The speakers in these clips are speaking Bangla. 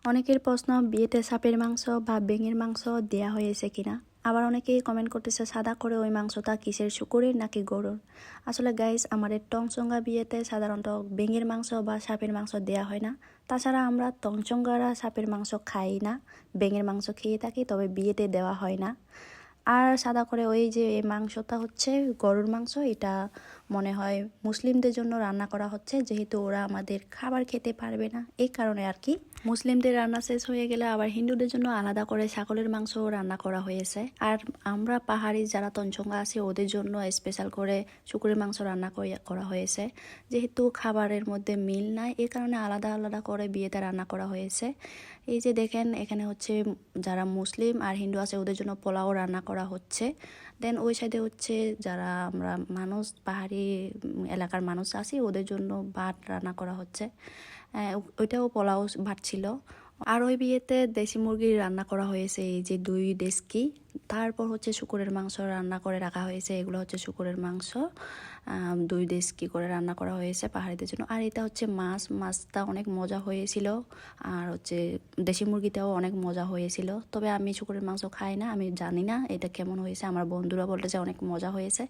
অনেকের প্রশ্ন বিয়েতে সাপের মাংস বা ব্যাঙের মাংস দেয়া হয়েছে কিনা। আবার অনেকেই কমেন্ট করতেছে সাদা করে ওই মাংসটা কিসের, শুকুরের নাকি গরুর। আসলে গাইস, আমাদের টংচঙ্গা বিয়েতে সাধারণত ব্যাঙের মাংস বা সাপের মাংস দেয়া হয় না। তাছাড়া আমরা টংচঙ্গারা সাপের মাংস খাই না, ব্যাঙের মাংস খেয়ে থাকি, তবে বিয়েতে দেওয়া হয় না। আর সাদা করে ওই যে এই মাংসটা হচ্ছে গরুর মাংস, এটা মনে হয় মুসলিমদের জন্য রান্না করা হচ্ছে, যেহেতু ওরা আমাদের খাবার খেতে পারবে না, এই কারণে আর কি। মুসলিমদের রান্না শেষ হয়ে গেলে আবার হিন্দুদের জন্য আলাদা করে ছাগলের মাংস রান্না করা হয়েছে। আর আমরা পাহাড়ি যারা তঞ্চঙ্গা আছি ওদের জন্য স্পেশাল করে শুকুরের মাংস রান্না করা হয়েছে। যেহেতু খাবারের মধ্যে মিল নাই, এই কারণে আলাদা আলাদা করে বিয়েতে রান্না করা হয়েছে। এই যে দেখেন, এখানে হচ্ছে যারা মুসলিম আর হিন্দু আছে ওদের জন্য পোলাও রান্না করা হচ্ছে। দেন ওই সাইডে হচ্ছে যারা আমরা মানুষ, পাহাড়ি এলাকার মানুষ আছি, ওদের জন্য ভাত রান্না করা হচ্ছে। ওইটাও পোলাও ভাত ছিল। আর ওই বিয়েতে দেশি মুরগির রান্না করা হয়েছে, এই যে 2 ডেস্কি। তারপর হচ্ছে শুকুরের মাংস রান্না করে রাখা হয়েছে, এগুলো হচ্ছে শুকুরের মাংস 2 ডেস্কি করে রান্না করা হয়েছে পাহাড়িদের জন্য। আর এটা হচ্ছে মাছটা অনেক মজা হয়েছিল। আর হচ্ছে দেশি মুরগিটাও অনেক মজা হয়েছিল। তবে আমি শুকুরের মাংস খাই না, আমি জানি না এটা কেমন হয়েছে। আমার বন্ধুরা বলতেছে অনেক মজা হয়েছে।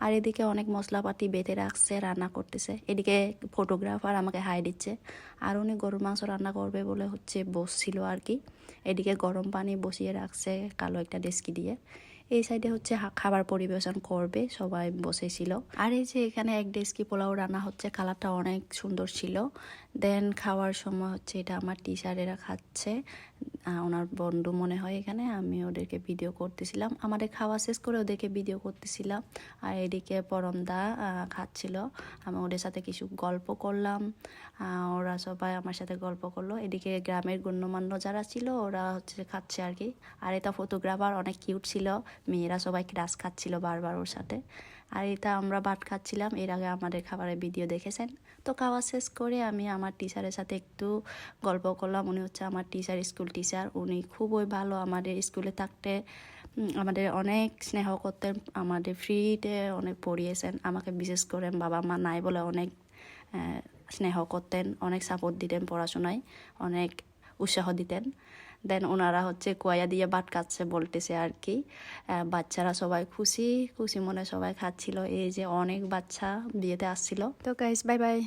আর এদিকে অনেক মশলাপাতি বেটে রাখছে, রান্না করতেছে। এদিকে ফটোগ্রাফার আমাকে হাই দিচ্ছে। আর উনি গরুর মাংস রান্না করবে বলে হচ্ছে বসছিল আর কি। এদিকে গরম পানি বসিয়ে রাখছে কালো একটা ডেস্কি দিয়ে। এই সাইডে হচ্ছে খাবার পরিবেশন করবে, সবাই বসেছিল। আর এই যে এখানে 1 ডেস্কি পোলাও রান্না হচ্ছে, কালারটা অনেক সুন্দর ছিল। দেন খাওয়ার সময় হচ্ছে এটা আমার টিচারেরা খাচ্ছে, ওনার বন্ধু মনে হয় এখানে। আমি ওদেরকে ভিডিও করতেছিলাম, আমাদের খাওয়া শেষ করে ওদেরকে ভিডিও করতেছিলাম। আর এদিকে পরমদা খাচ্ছিল, আমি ওদের সাথে কিছু গল্প করলাম, ওরা সবাই আমার সাথে গল্প করলো। এদিকে গ্রামের গণ্যমান্য যারা ছিল ওরা হচ্ছে খাচ্ছে আর কি। আর এটা ফটোগ্রাফার অনেক কিউট ছিল, মেয়েরা সবাই ক্রাশ খাচ্ছিল বারবার ওর সাথে। আর এটা আমরা ভাত খাচ্ছিলাম, এর আগে আমাদের খাবারের ভিডিও দেখেছেন। তো খাওয়া শেষ করে আমি আমার টিচারের সাথে একটু গল্প করলাম। উনি হচ্ছে আমার টিচার, স্কুল টিচার। উনি খুবই ভালো, আমাদের স্কুলে থাকতে আমাদের অনেক স্নেহ করতেন, আমাদের ফ্রিতে অনেক পড়িয়েছেন। আমাকে বিশেষ করে বাবা মা নাই বলে অনেক স্নেহ করতেন, অনেক সাপোর্ট দিতেন পড়াশোনায়, অনেক উৎসাহ দিতেন। দেন ওনারা হচ্ছে কোয়া দিয়ে ভাত খাচ্ছে বলতেছে আর কি। বাচ্চারা সবাই খুশি খুশি মনে সবাই খাচ্ছিল। এই যে অনেক বাচ্চা বিয়েতে আসছিল। তো গাইস, বাই বাই।